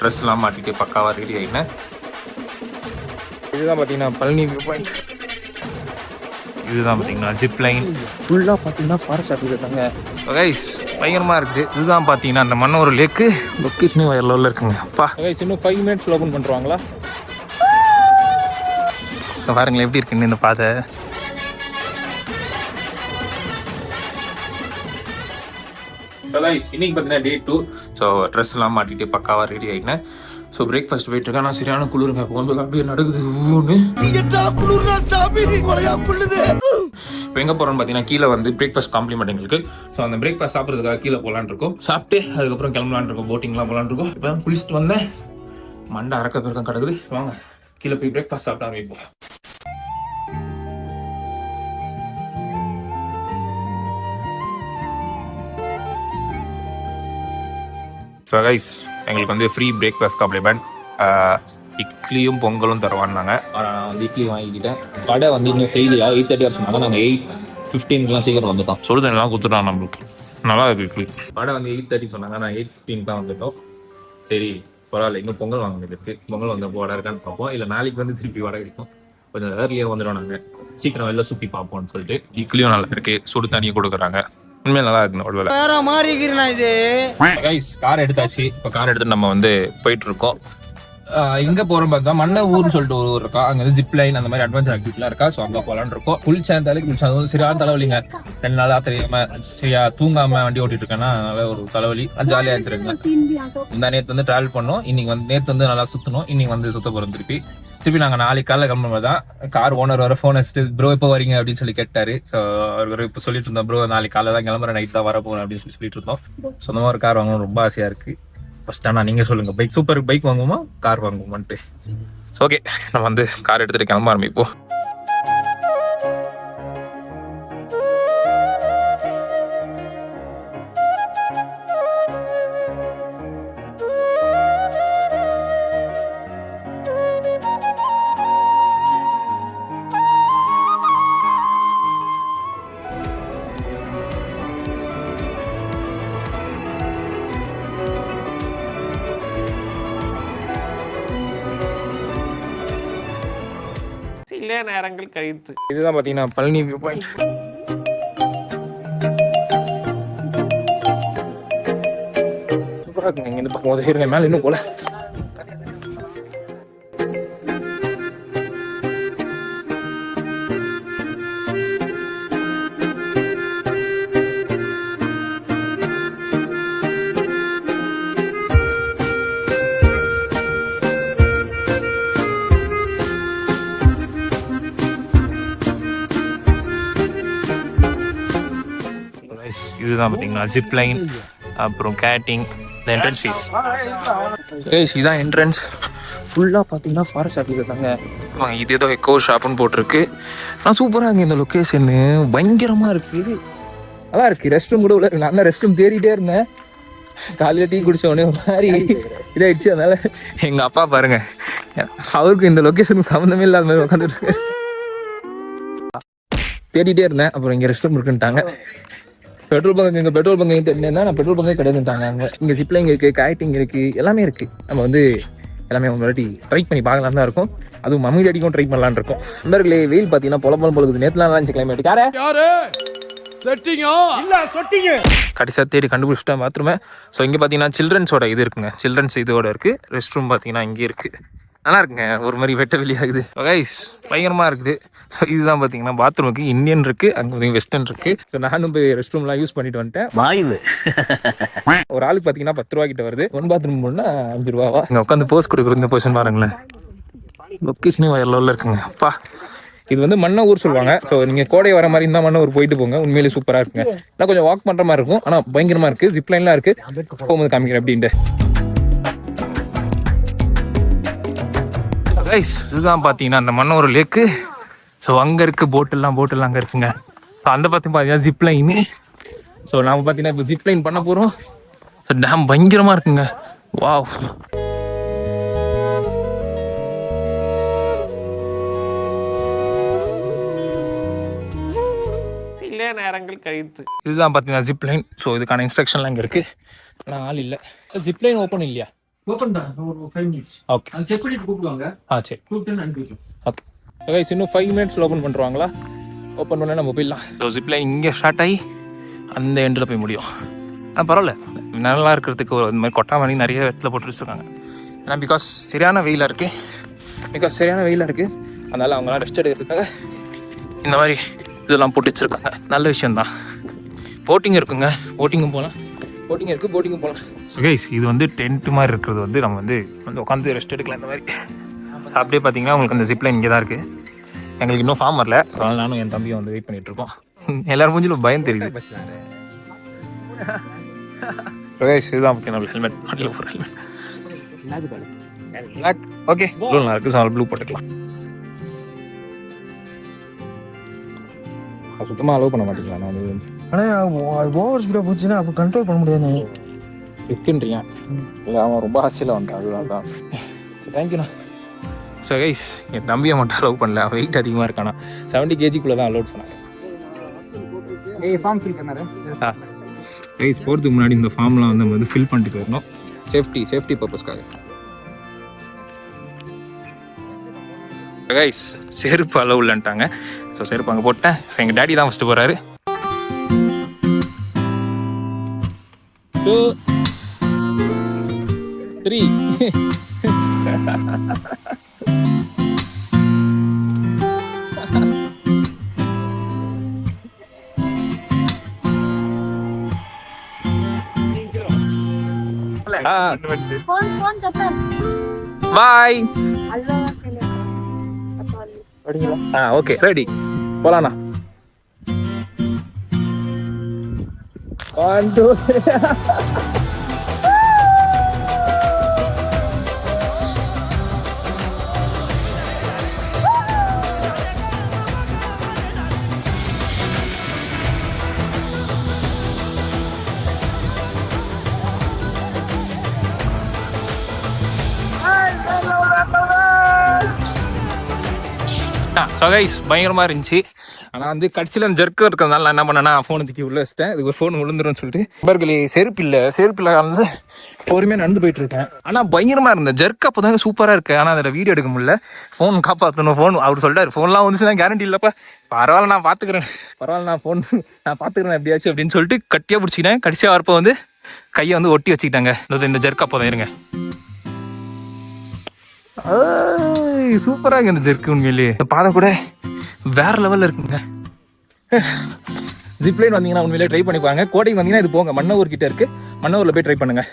ட்ரெஸ்லாம் மாட்டிட்டு பக்காவாக ரெடி ஆகினேன். இதுதான் பார்த்தீங்கன்னா பழனி வியூ பாயிண்ட். இதுதான் பார்த்தீங்கன்னா ஜிப் லைன். ஃபுல்லாக பார்த்தீங்கன்னா ஃபாரஸ்ட் ஆஃபீஸ் இருக்காங்க கைஸ், பயங்கரமாக இருக்குது. இதுதான் பார்த்தீங்கன்னா அந்த மன்னூர் லேக்கு. லொக்கேஷனே வேறு லெவலில் இருக்குங்க. அப்பா கைஸ், இன்னும் 5 மினிட்ஸில் ஓப்பன் பண்ணுறாங்களா பாருங்களேன் எப்படி இருக்குன்னு இந்த பாதை. ஸோ கைஸ், இன்னைக்கு பார்த்தீங்கன்னா டே 2. ஸோ ட்ரெஸ்லாம் மாட்டிட்டு பக்காவாக ரெடி ஆகினேன். ஸோ பிரேக்ஃபாஸ்ட் போயிட்டு இருக்கேன். நான் சரியான குளிருங்க. இப்போ வந்து அப்படியே நடக்குது ஊன்னு. இப்போ எங்கே போகிறோன்னு பார்த்தீங்கன்னா கீழே வந்து பிரேக்ஃபாஸ்ட் காம்ப்ளிமெண்ட் எங்களுக்கு. ஸோ அந்த பிரேக்ஃபாஸ்ட் சாப்பிட்றதுக்காக கீழே போகலான்னு இருக்கோம். சாப்பிட்டு அதுக்கப்புறம் கிளம்பலான் இருக்கோம். போட்டிங்லாம் போகலான்னு இருக்கோம். இப்போ குளிச்சுட்டு வந்தேன். மண்டை அறக்க பேருக்கம் கிடக்குது. வாங்க கீழே போய் பிரேக்ஃபாஸ்ட் சாப்பிட்டு ஆரம்பிப்போம். ஸோ கைஸ், எங்களுக்கு வந்து ஃப்ரீ பிரேக்ஃபாஸ்ட் காம்ப்ளிமெண்ட். இட்லியும் பொங்கலும் தருவான்னாங்க. நான் வந்து இட்லி வாங்கிக்கிட்டேன். கடை வந்து இன்னும் செய்யலையா, 8:30 சொன்னாங்க. நாங்கள் 8:15 சீக்கிரம் வந்துட்டோம். சுடு தண்ணிலாம் கொடுத்துட்டான் நம்மளுக்கு. நல்லா இருக்கு இட்லி. கடை வந்து 8:30 சொன்னாங்க. நான் 8:15 வந்துட்டோம். சரி பரவாயில்ல, இன்னும் பொங்கல் வாங்கினது இருக்கு. பொங்கல் வந்து வடை இருக்கான்னு பார்ப்போம். இல்லை நாளைக்கு வந்து திருப்பி வடை கிடைக்கும். கொஞ்சம் ஏர்லியாக வந்துடும். நாங்கள் சீக்கிரம் வெளில சுற்றி பார்ப்போம்னு சொல்லிட்டு. இட்லியும் நல்லா இருக்கு, சுடு தண்ணியும் கொடுக்குறாங்க. உண்மையாக நல்லா இருக்கு. வேற மாதிரி இது கைஸ், கார் எடுத்தாச்சு. இப்போ கார் எடுத்துட்டு நம்ம வந்து போயிட்டு இருக்கோம். இங்கே போகிறோம் பார்த்தா மன்ன ஊர்னு சொல்லிட்டு ஒரு ஊர் இருக்கா. அங்கே வந்து ஜிப் லைன் அந்த மாதிரி அட்வான்ஸ் ஆக்டிவிட்டிலாம் இருக்கா. ஸோ அங்கே போகலான்னு இருக்கோம். குளிச்சாலும் சரியான தலைவலிங்க. 2 நாளாக தெரியாம சரியா தூங்காம வண்டி ஓட்டிட்டு இருக்கேன்னா அதனால ஒரு தலைவலி. ஜாலியாக வச்சிருக்கேன். இந்த நேற்று வந்து டிராவல் பண்ணோம். இன்னைக்கு வந்து நேற்று வந்து நல்லா சுற்றணும். இன்னைக்கு வந்து சுத்த போகிறோம். திருப்பி நாங்கள் நாளைக்கு காலைல கிளம்பும்போது தான் கார் ஓனர் வர ஃபோன் வச்சுட்டு ப்ரோ எப்போ வரீங்க அப்படின்னு சொல்லி கேட்டாரு. ஸோ அவர் இப்போ சொல்லிட்டு இருந்தோம், ப்ரோ நாளைக்கு காலைல தான் கிளம்புற, நைட் தான் வர போகிறேன் அப்படின்னு சொல்லிட்டு இருந்தோம். சொந்தமாக ஒரு கார் வாங்கணும் ரொம்ப ஆசையாக இருக்குது. ஃபர்ஸ்ட் ஆனால் நீங்கள் சொல்லுங்கள், பைக் சூப்பர் பைக் வாங்குவோமா கார் வாங்குவோமான்ட்டு. ஸோ ஓகே, நம்ம வந்து கார் எடுத்துகிட்டு கிளம்ப ஆரம்பிப்போம். நேரங்கள் கழித்து இதுதான் பார்த்தீங்கன்னா பழனி வியூ பாயிண்ட். சூப்பராக இருக்குங்க. இங்கே இந்த பக்கம் உதவிடுங்க, மேலே இன்னும் போல. இதுதான் பார்த்தீங்கன்னா ஜிப் லைன், அப்புறம் கேட்டிங், என்ட்ரன்ஸ் ஃபீஸ். இதுதான் என்ட்ரன்ஸ். ஃபுல்லாக பார்த்தீங்கன்னா ஃபாரஸ்ட் ஆஃபீஸ் இருக்காங்க. இது ஏதோ எக்கோ ஷாப்னு போட்டிருக்கு. ஆனால் சூப்பராக இருக்குது. இந்த லொக்கேஷனு பயங்கரமாக இருக்குது. நல்லா இருக்குது. ரெஸ்ட் ரூம் கூட உள்ள இருக்கு. நான் தான் ரெஸ்ட் ரூம் தேடிட்டே இருந்தேன். காலையில் டீ குடிச்ச உடனே மாதிரி இதாகிடுச்சு. அதனால எங்கள் அப்பா பாருங்க, அவருக்கு இந்த லொக்கேஷனுக்கு சம்மந்தமே இல்லாத மாதிரி உட்காந்துட்டு இருக்கு. தேடிட்டே இருந்தேன். அப்புறம் இங்கே ரெஸ்ட் ரூம் இருக்குன்ட்டாங்க. பெட்ரோல் பங்க், இங்கே பெட்ரோல் பங்க் தெரிஞ்சா நான் பெட்ரோல் பங்கே கிடையாதுட்டாங்க. அங்கே இங்கே ஜிப்லைன் இருக்குது, காய்டிங் இருக்குது, எல்லாமே இருக்குது. நம்ம வந்து எல்லாமே ஒரு வாட்டி ட்ரை பண்ணி பார்க்கலாம் தான் இருக்கும். அதுவும் மம்மி அடிக்கும் ட்ரை பண்ணலான்னு இருக்கும். நண்பர்களே, வெயில் பார்த்தீங்கன்னா பொல பொழுது. நேற்றுலாம் இருந்துச்சு கிளைமேட். கடைசியாக தேடி கண்டுபிடிச்சிட்டேன் பாத்ரூமே. ஸோ இங்கே பார்த்தீங்கன்னா சில்ட்ரன்ஸோட இது இருக்குங்க. சில்ட்ரன்ஸ் இதோட இருக்குது. ரெஸ்ட் ரூம் பார்த்தீங்கன்னா இங்கே இருக்குது. நல்லா இருக்குங்க. ஒரு மாதிரி வெட்ட வெளியாகுது. கைஸ் பயங்கரமாக இருக்குது. ஸோ இதுதான் பார்த்தீங்கன்னா பாத்ரூமுக்கு இந்தியன் இருக்குது, அங்கே பார்த்தீங்கன்னா வெஸ்டர்ன் இருக்குது. ஸோ நானும் போய் ரெஸ்ட் ரூம்லாம் யூஸ் பண்ணிட்டு வந்துட்டேன். ஒரு ஆளுக்கு பார்த்தீங்கன்னா 10 ரூபா கிட்ட வருது. 1 பாத்ரூம் போனா 5 ரூபாவா. இங்கே உட்காந்து போஸ்ட் கொடுக்குற இந்த பொசிஷன் பாருங்களேன். லொக்கேஷனே வேறு லெவலில் இருக்குங்க. அப்பா இது வந்து மன்ன ஊர் சொல்லுவாங்க. ஸோ நீங்கள் கோடை வர மாதிரி இருந்தால் மன்ன ஊர் போயிட்டு போங்க. உண்மையிலேயே சூப்பராக இருக்குங்க. ஆனால் கொஞ்சம் வாக் பண்ணுற மாதிரி இருக்கும். ஆனால் பயங்கரமாக இருக்குது. ஜிப் லைன்லாம் இருக்குது. போகும்போது காமிக்கிறேன் அப்படின்ட்டு. கைஸ், இதுதான் பார்த்தீங்கன்னா அந்த மன்னூர் லேக்கு. ஸோ அங்கே இருக்குது போட்டெல்லாம் அங்கே இருக்குங்க. ஸோ அந்த பார்த்தீங்கன்னா ஜிப் லைனு. ஸோ நாம் பார்த்தீங்கன்னா இப்போ ஜிப் லைன் பண்ண போகிறோம். ஸோ டேம் பயங்கரமாக இருக்குங்க. வாவ். சில நேரங்கள் கழித்து இதுதான் பார்த்தீங்கன்னா ஜிப் லைன். ஸோ இதுக்கான இன்ஸ்ட்ரக்ஷன்லாம் இங்கே இருக்குது. ஆனால் ஆள் இல்லை. ஸோ ஜிப் லைன் ஓப்பன் இல்லையா? ஓப்பன் தான் ஒரு 5 minutes. ஓகே அது செக் பண்ணிட்டு கூப்பிடுவாங்க. சரி கூப்பிட்டு அனுப்பிடுவோம். ஓகே கைஸ் இன்னும் 5 மினிட்ஸில் ஓப்பன் பண்ணுறாங்களா? ஓப்பன் பண்ணால் நம்ம போயிடலாம். ஸோ ஜிப்லைன் இங்கே ஸ்டார்ட் ஆகி அந்த எண்டில் போய் முடியும். பரவாயில்ல, நல்லா இருக்கிறதுக்கு ஒரு இந்த மாதிரி கொட்டாமணி நிறைய இடத்துல போட்டு வச்சுருக்காங்க. ஏன்னா பிகாஸ் சரியான வெயிலாக இருக்குது, அதனால் அவங்களாம் ரெஸ்ட் எடுக்கிறதுக்காக இந்த மாதிரி இதெல்லாம் போட்டு வச்சுருக்காங்க. நல்ல விஷயந்தான். போட்டிங் இருக்குங்க, போட்டிங்கும் போகலாம். ஸோ கைஸ் இது வந்து டென்ட் மாதிரி இருக்கிறது வந்து நம்ம வந்து உட்காந்து ரெஸ்ட் எடுக்கலாம் இந்த மாதிரி. ஸோ அப்படியே பார்த்தீங்கன்னா உங்களுக்கு அந்த ஜிப்லைன் இங்கே தான் இருக்குது. எங்களுக்கு இன்னும் ஃபார்ம் வரல, அதனால் நானும் என் தம்பியும் வந்து வெயிட் பண்ணிகிட்ருக்கோம். எல்லாரும் மூஞ்சிலும் பயம் தெரியுது. கைஸ் இதுதான் பார்த்தீங்கன்னா ஹெல்மெட், மாட்டில் போகிற ஹெல்மெட் பிளாக். ஓகே ப்ளூ நல்லா இருக்குது, ஸோ ப்ளூ போட்டுக்கலாம். சுத்தமாக அலோவ் பண்ண மாட்டேங்களா? நான் வந்து ஆனால் அது ஓவர் ஸ்பீடாக போச்சுன்னா அப்போ கண்ட்ரோல் பண்ண முடியாது. இருக்குன்றீங்க இல்லை, அவன் ரொம்ப ஆசையில் வந்தான், அதுதான் தான். சரி தேங்க்யூண்ணா. ஸோ கைஸ் என் தம்பியை மட்டும் அலோவ் பண்ணல, வெயிட் அதிகமாக இருக்கானா. 70 kg தான் அலோட் சொன்னாங்க. ஃபார்ம் ஃபில் பண்ணாரு. கைஸ் போகிறதுக்கு முன்னாடி இந்த ஃபார்ம்லாம் வந்து நம்ம வந்து ஃபில் பண்ணிட்டு போயிடணும், சேஃப்டி பர்பஸ்க்காக. கைஸ் செருப்பு அளவு இல்லைன்ட்டாங்க. ஸோ செருப்பு அங்கே போட்டேன். ஸோ எங்கள் டேடி தான் ஃபஸ்ட்டு போகிறாரு. 2 3 பாய். ஓகே ரெடி போலாண்ணா. 1 2 ஸோ கைஸ் பயங்கரமாக இருந்துச்சு. ஆனால் வந்து கடைசியில் ஜெர்க்கு இருக்கிறதுனால நான் என்ன பண்ணேன்னா ஃபோனை தூக்கி உள்ள வச்சிட்டேன். இதுக்கு ஒரு ஃபோன் விழுந்துருன்னு சொல்லிட்டு நண்பர்களே செருப்பு இல்லை வந்து பொறுமையாக நடந்து போயிட்டு இருக்கேன். ஆனால் பயங்கரமாக இருந்தேன் ஜெர்க்கு. அப்போ தாங்க சூப்பராக இருக்குது. ஆனால் அதில் வீடியோ எடுக்க முடியல. ஃபோன் காப்பாற்றணும். ஃபோன் அவர் சொல்லிட்டார் ஃபோன்லாம் வந்துச்சுன்னா கேரண்டி இல்லைப்பா, பரவாயில்ல நான் பார்த்துக்கிறேன், நான் பார்த்துக்கிறேன் எப்படியாச்சும் அப்படின்னு சொல்லிட்டு கட்டியாக பிடிச்சிக்கிட்டேன். கடைசியாக வரப்போ வந்து கையை வந்து ஒட்டி வச்சுக்கிட்டாங்க. இந்த ஜெர்க்கு அப்போ தான் இருங்க. சூப்பராக இருக்கு இந்த ஜெர்க்கு. உண்மையிலேயே இந்த பாதை கூட வேற லெவலில் இருக்குங்க. ஜிப்லைன் வந்தீங்கன்னா உண்மையிலே ட்ரை பண்ணி பாருங்க. கோடைக்கு வந்தீங்கன்னா இது போங்க, மன்னூர் கிட்ட இருக்கு, மன்னூரில் போய் ட்ரை பண்ணுங்க.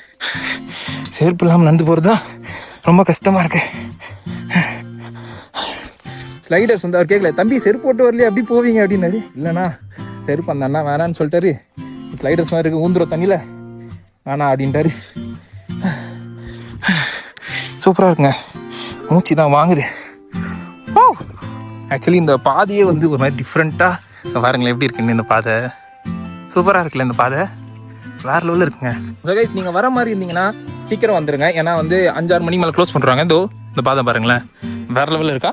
செருப்பு இல்லாமல் நடந்து போகிறது தான் ரொம்ப கஷ்டமாக இருக்கு. ஸ்லைடர்ஸ் வந்து அவர் கேட்கல, தம்பி செருப்பு போட்டு வரலையே அப்படி போவீங்க அப்படின்னாரு. இல்லைண்ணா செருப்பு அந்த அண்ணா வேணான்னு சொல்லிட்டாரு. ஸ்லைடர்ஸ் மாதிரி இருக்கு, ஊந்துரும் தண்ணியில் வேணா அப்படின்ட்டாரு. சூப்பராக இருக்குங்க, மூச்சு தான் வாங்குது. ஓ ஆக்சுவலி இந்த பாதையே வந்து ஒரு மாதிரி டிஃப்ரெண்ட்டாக பாருங்களேன் எப்படி இருக்குன்னு. இந்த பாதை சூப்பராக இருக்குல்ல, இந்த பாதை வேற லெவலில் இருக்குங்க. ஸோ கைஸ் நீங்கள் வர மாதிரி இருந்தீங்கன்னா சீக்கிரம் வந்துடுங்க. ஏன்னா வந்து 5-6 மணி மேலே க்ளோஸ் பண்ணுறாங்க. இதோ இந்த பாதை பாருங்களேன் வேற லெவலில் இருக்கா.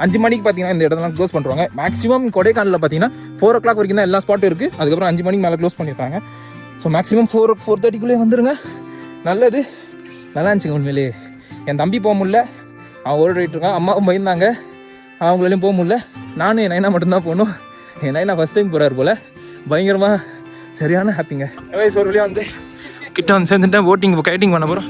5 மணிக்கு பார்த்தீங்கன்னா இந்த இடத்துல க்ளோஸ் பண்ணுறாங்க. மேக்ஸிமம் கொடைக்கானலில் பார்த்தீங்கன்னா 4 o'clock வரைக்கும் தான் எல்லா ஸ்பாட்டும் இருக்குது. அதுக்கப்புறம் 5 மணிக்கு மேலே க்ளோஸ் பண்ணியிருக்காங்க. ஸோ மேக்ஸிமம் 4:30 வந்துடுங்க. நல்லது, நல்லா இருந்துச்சுங்க உண்மையிலே. என் தம்பி போக முடியல, அவன் ஓடிட்டு இருக்கான். அம்மாவும் பயந்தாங்க, அவங்களாலையும் போக முடியல. நானும் என் நைனா மட்டும்தான் போகணும். என் நைனா ஃபஸ்ட் டைம் போகிறாரு போல். பயங்கரமாக சரியான ஹாப்பிங்க. ஒரு வழியாக வந்து கிட்ட வந்து சேர்ந்துட்டேன். போட்டிங் கைட்டிங் பண்ண போகிறோம்.